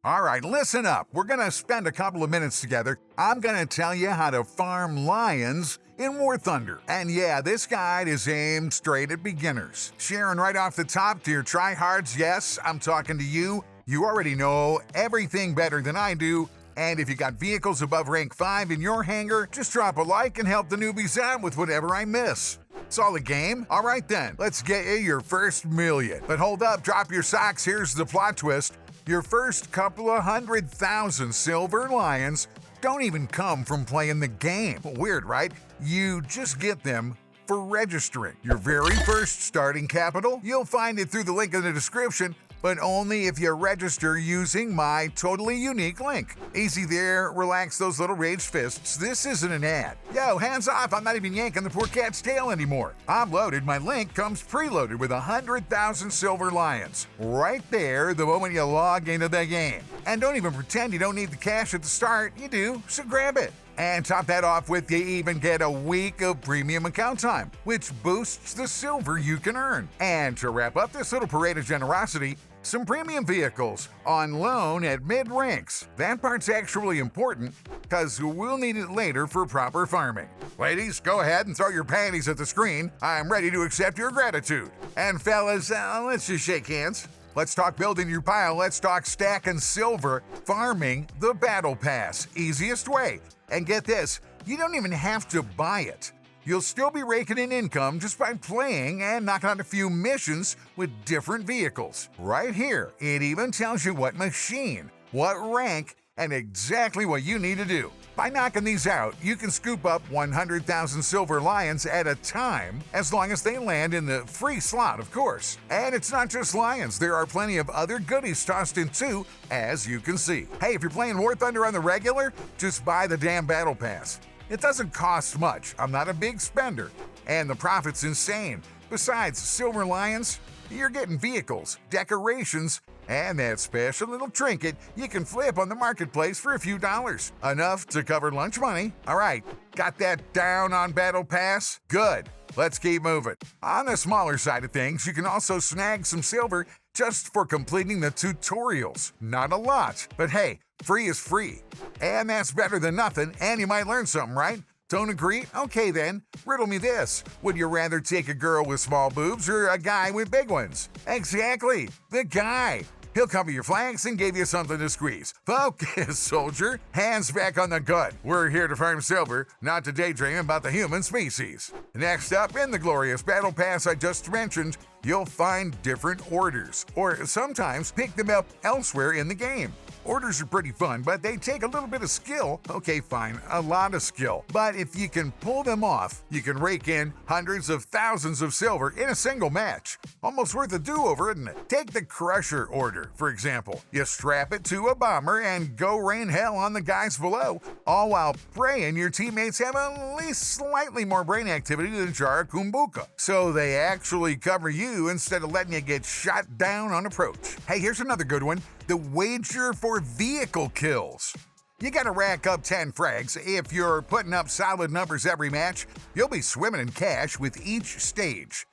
All right, listen up. We're going to spend a couple of minutes together. I'm going to tell you how to farm lions in War Thunder. And yeah, this guide is aimed straight at beginners. Sharing right off the top, dear tryhards, yes, I'm talking to you. You already know everything better than I do. And if you got vehicles above rank 5 in your hangar, just drop a like and help the newbies out with whatever I miss. It's all a game? All right then, let's get you your first million. But hold up, drop your socks, here's the plot twist. Your first couple of 100,000 silver lions don't even come from playing the game. Weird, right? You just get them for registering. Your very first starting capital, you'll find it through the link in the description, but only if you register using my totally unique link. Easy there, relax those little raged fists. This isn't an ad. Yo, hands off, I'm not even yanking the poor cat's tail anymore. I'm loaded, my link comes preloaded with 100,000 silver lions. Right there, the moment you log into the game. And don't even pretend you don't need the cash at the start, you do, so grab it. And top that off with you even get a week of premium account time, which boosts the silver you can earn. And to wrap up this little parade of generosity, some premium vehicles on loan at mid-ranks. That part's actually important because we'll need it later for proper farming. Ladies, go ahead and throw your panties at the screen. I'm ready to accept your gratitude. And fellas, let's just shake hands. Let's talk building your pile. Let's talk stacking silver, farming the battle pass. Easiest way. And get this, you don't even have to buy it. You'll still be raking in income just by playing and knocking out a few missions with different vehicles. Right here, it even tells you what machine, what rank, and exactly what you need to do. By knocking these out, you can scoop up 100,000 silver lions at a time, as long as they land in the free slot, of course. And it's not just lions, there are plenty of other goodies tossed in too, as you can see. Hey, if you're playing War Thunder on the regular, just buy the damn battle pass. It doesn't cost much, I'm not a big spender, and the profit's insane. Besides silver lions, you're getting vehicles, decorations, and that special little trinket you can flip on the marketplace for a few dollars. Enough to cover lunch money. All right, got that down on Battle Pass? Good. Let's keep moving. On the smaller side of things, you can also snag some silver just for completing the tutorials. Not a lot, but hey, free is free. And that's better than nothing, and you might learn something, right? Don't agree? Okay then, riddle me this. Would you rather take a girl with small boobs or a guy with big ones? Exactly, the guy. He'll cover your flanks and give you something to squeeze. Focus, soldier. Hands back on the gun. We're here to farm silver, not to daydream about the human species. Next up, in the glorious battle pass I just mentioned, you'll find different orders, or sometimes pick them up elsewhere in the game. Orders are pretty fun, but they take a little bit of skill. Okay, fine, a lot of skill. But if you can pull them off, you can rake in hundreds of thousands of silver in a single match. Almost worth a do-over, isn't it? Take the Crusher order, for example. You strap it to a bomber and go rain hell on the guys below, all while praying your teammates have at least slightly more brain activity than Jara Kumbuka, so they actually cover you instead of letting you get shot down on approach. Hey, here's another good one. The wager for vehicle kills. You gotta rack up 10 frags. If you're putting up solid numbers every match, you'll be swimming in cash with each stage.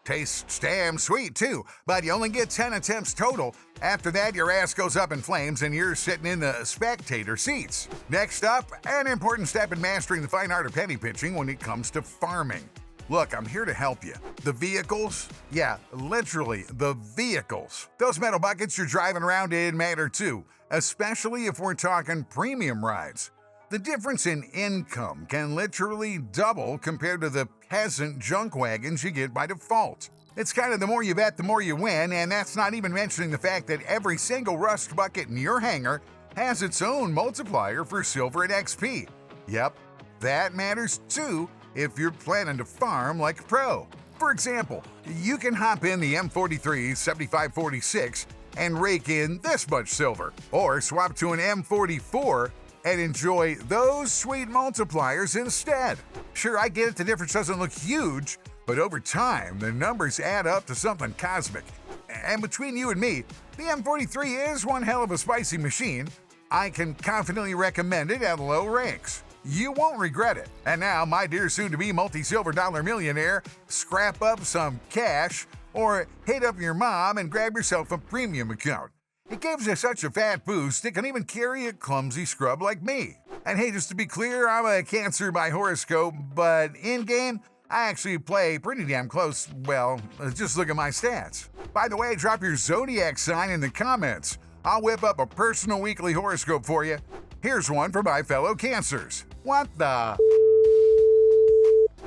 Tastes damn sweet too, but you only get 10 attempts total. After that, your ass goes up in flames and you're sitting in the spectator seats. Next up, an important step in mastering the fine art of penny pinching when it comes to farming. Look, I'm here to help you. The vehicles? Yeah, literally, the vehicles. Those metal buckets you're driving around in matter too, especially if we're talking premium rides. The difference in income can literally double compared to the peasant junk wagons you get by default. It's kind of the more you bet, the more you win, and that's not even mentioning the fact that every single rust bucket in your hangar has its own multiplier for silver and XP. Yep, that matters too if you're planning to farm like a pro. For example, you can hop in the M43 7546 and rake in this much silver, or swap to an M44 and enjoy those sweet multipliers instead. Sure, I get it, the difference doesn't look huge, but over time, the numbers add up to something cosmic. And between you and me, the M43 is one hell of a spicy machine. I can confidently recommend it at low ranks. You won't regret it. And now, my dear soon-to-be multi-silver dollar millionaire, scrap up some cash or hit up your mom and grab yourself a premium account. It gives you such a fat boost, it can even carry a clumsy scrub like me. And hey, just to be clear, I'm a Cancer by horoscope, but in-game, I actually play pretty damn close. Well, just look at my stats. By the way, drop your zodiac sign in the comments. I'll whip up a personal weekly horoscope for you. Here's one for my fellow Cancers. What the?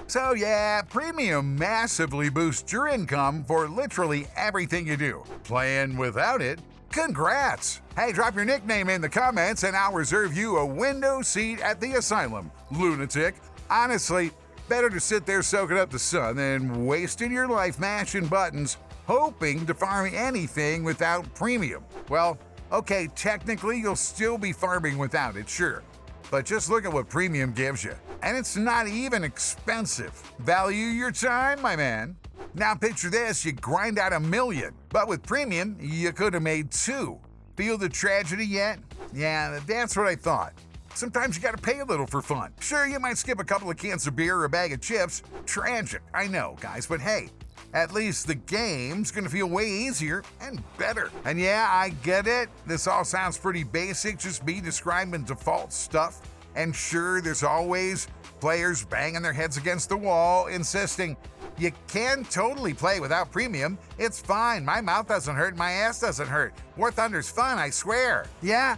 So yeah, premium massively boosts your income for literally everything you do. Playing without it? Congrats! Hey, drop your nickname in the comments and I'll reserve you a window seat at the asylum, lunatic. Honestly, better to sit there soaking up the sun than wasting your life mashing buttons, hoping to farm anything without premium. Well, okay, technically you'll still be farming without it, sure. But just look at what premium gives you. And it's not even expensive. Value your time, my man. Now picture this, you grind out $1 million, but with premium, you could have made 2. Feel the tragedy yet? Yeah, that's what I thought. Sometimes you gotta pay a little for fun. Sure, you might skip a couple of cans of beer or a bag of chips. Tragic, I know, guys, but hey, at least the game's gonna feel way easier and better. And yeah, I get it. This all sounds pretty basic, just me describing default stuff. And sure, there's always players banging their heads against the wall, insisting, you can totally play without premium. It's fine. My mouth doesn't hurt. My ass doesn't hurt. War Thunder's fun, I swear. Yeah,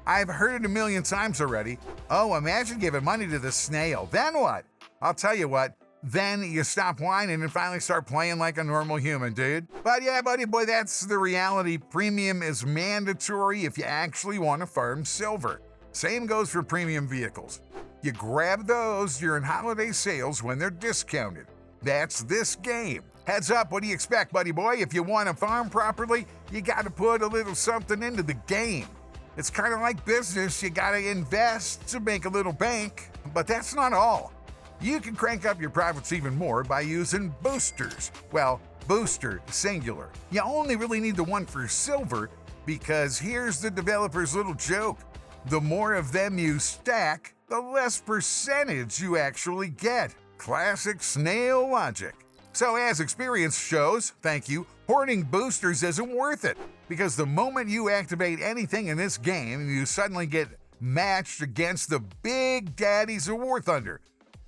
I've heard it a million times already. Oh, imagine giving money to the snail. Then what? I'll tell you what. Then you stop whining and finally start playing like a normal human, dude. But yeah, buddy boy, that's the reality. Premium is mandatory if you actually want to farm silver. Same goes for premium vehicles. You grab those during holiday sales when they're discounted. That's this game. Heads up, what do you expect, buddy boy? If you want to farm properly, you got to put a little something into the game. It's kind of like business. You got to invest to make a little bank. But that's not all. You can crank up your profits even more by using boosters. Well, booster, singular. You only really need the one for silver because here's the developer's little joke. The more of them you stack, the less percentage you actually get. Classic snail logic. So as experience shows, thank you, hoarding boosters isn't worth it. Because the moment you activate anything in this game, you suddenly get matched against the big daddies of War Thunder.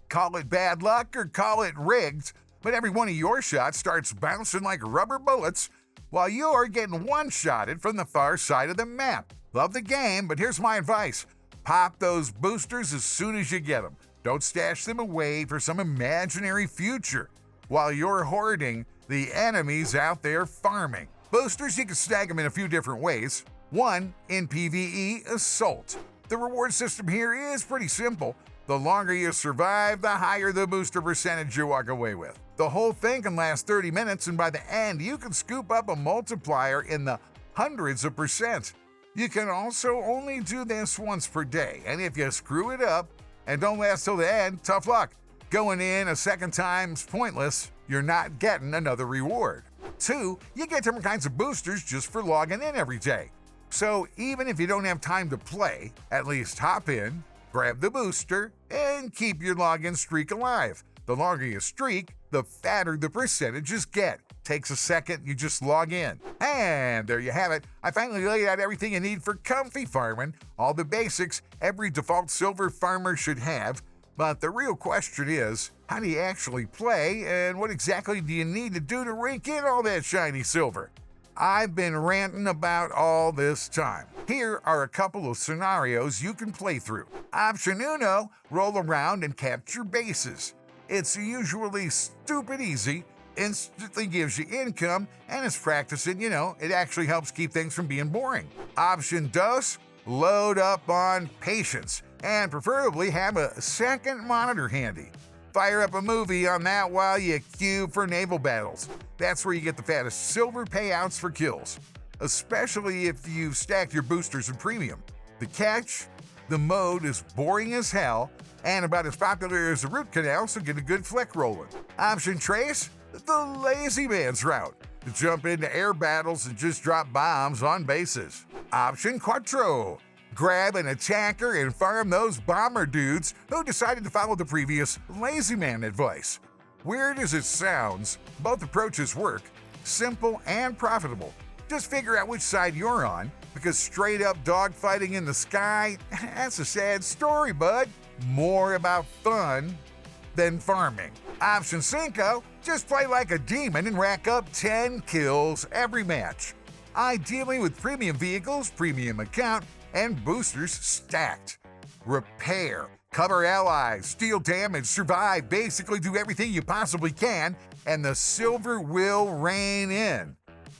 Call it bad luck or call it rigged, but every one of your shots starts bouncing like rubber bullets while you're getting one-shotted from the far side of the map. Love the game, but here's my advice. Pop those boosters as soon as you get them. Don't stash them away for some imaginary future while you're hoarding the enemies out there farming. Boosters, you can snag them in a few different ways. One, in PvE, Assault. The reward system here is pretty simple. The longer you survive, the higher the booster percentage you walk away with. The whole thing can last 30 minutes, and by the end, you can scoop up a multiplier in the hundreds of percent. You can also only do this once per day, and if you screw it up and don't last till the end, tough luck. Going in a second time's pointless. You're not getting another reward. 2, you get different kinds of boosters just for logging in every day. So even if you don't have time to play, at least hop in, grab the booster, and keep your login streak alive. The longer you streak, the fatter the percentages get. Takes a second, you just log in. And there you have it. I finally laid out everything you need for comfy farming, all the basics every default silver farmer should have. But the real question is, how do you actually play, and what exactly do you need to do to rake in all that shiny silver? I've been ranting about all this time. Here are a couple of scenarios you can play through. Option uno, roll around and capture bases. It's usually stupid easy, instantly gives you income, and is practicing, it actually helps keep things from being boring. Option dos, load up on patience, and preferably have a second monitor handy. Fire up a movie on that while you queue for naval battles. That's where you get the fattest silver payouts for kills, especially if you've stacked your boosters in premium. The catch? The mode is boring as hell and about as popular as a root canal, so get a good flick rolling. Option trace? The lazy man's route. To jump into air battles and just drop bombs on bases. Option quattro. Grab an attacker and farm those bomber dudes who decided to follow the previous lazy man advice. Weird as it sounds, both approaches work, simple and profitable. Just figure out which side you're on, because straight up dogfighting in the sky, that's a sad story, bud. More about fun than farming. Option 5, just play like a demon and rack up 10 kills every match. Ideally with premium vehicles, premium account, and boosters stacked. Repair, cover allies, steal damage, survive, basically do everything you possibly can, and the silver will rain in.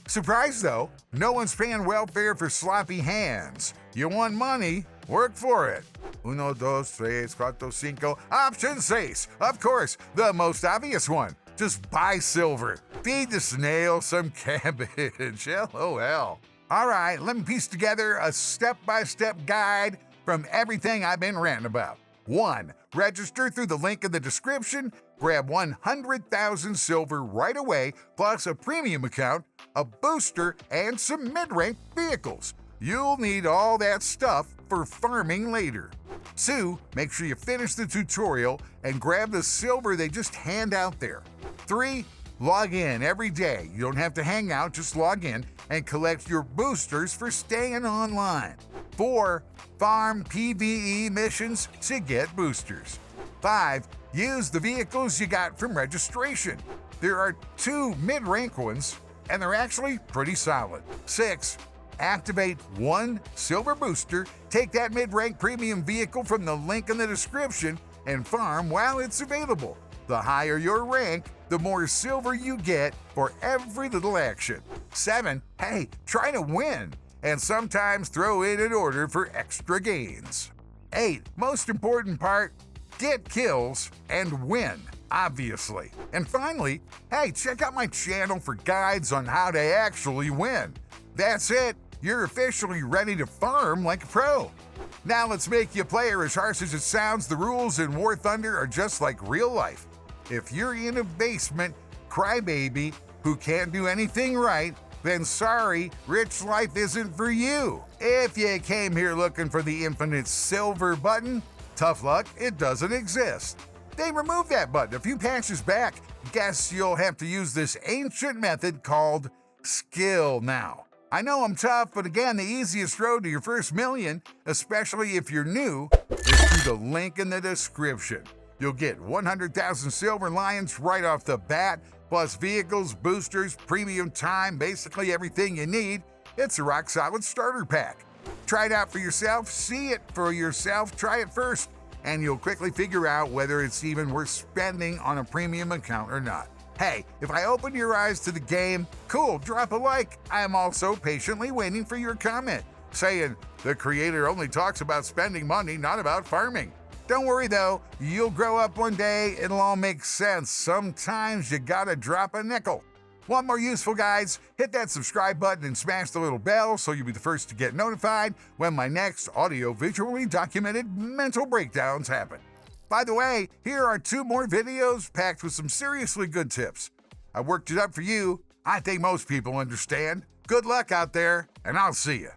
Surprise though, no one's paying welfare for sloppy hands. You want money? Work for it. 1, 2, 3, 4, 5. Option 6. Of course, the most obvious one. Just buy silver. Feed the snail some cabbage. LOL. All right, let me piece together a step-by-step guide from everything I've been ranting about. 1. Register through the link in the description. Grab 100,000 silver right away, plus a premium account, a booster, and some mid-rank vehicles. You'll need all that stuff for farming later. 2. Make sure you finish the tutorial and grab the silver they just hand out there. 3. Log in every day. You don't have to hang out, just log in and collect your boosters for staying online. 4. Farm PvE missions to get boosters. 5. Use the vehicles you got from registration. There are 2 mid-rank ones, and they're actually pretty solid. 6. Activate 1 silver booster, take that mid-rank premium vehicle from the link in the description, and farm while it's available. The higher your rank, the more silver you get for every little action. 7. Hey, try to win, and sometimes throw in an order for extra gains. 8. Most important part, get kills and win, obviously. And finally, hey, check out my channel for guides on how to actually win. That's it. You're officially ready to farm like a pro. Now let's make you a player as harsh as it sounds. The rules in War Thunder are just like real life. If you're in a basement crybaby who can't do anything right, then sorry, rich life isn't for you. If you came here looking for the infinite silver button, tough luck, it doesn't exist. They removed that button a few patches back. Guess you'll have to use this ancient method called skill now. I know I'm tough, but again, the easiest road to your first million, especially if you're new, is through the link in the description. You'll get 100,000 silver lions right off the bat, plus vehicles, boosters, premium time, basically everything you need. It's a rock-solid starter pack. Try it out for yourself, see it for yourself, try it first, and you'll quickly figure out whether it's even worth spending on a premium account or not. Hey, if I opened your eyes to the game, cool, drop a like. I am also patiently waiting for your comment, saying, the creator only talks about spending money, not about farming. Don't worry though, you'll grow up one day, it'll all make sense. Sometimes you gotta drop a nickel. Want more useful guides? Hit that subscribe button and smash the little bell so you'll be the first to get notified when my next audio-visually documented mental breakdowns happen. By the way, here are 2 more videos packed with some seriously good tips. I worked it up for you. I think most people understand. Good luck out there, and I'll see you.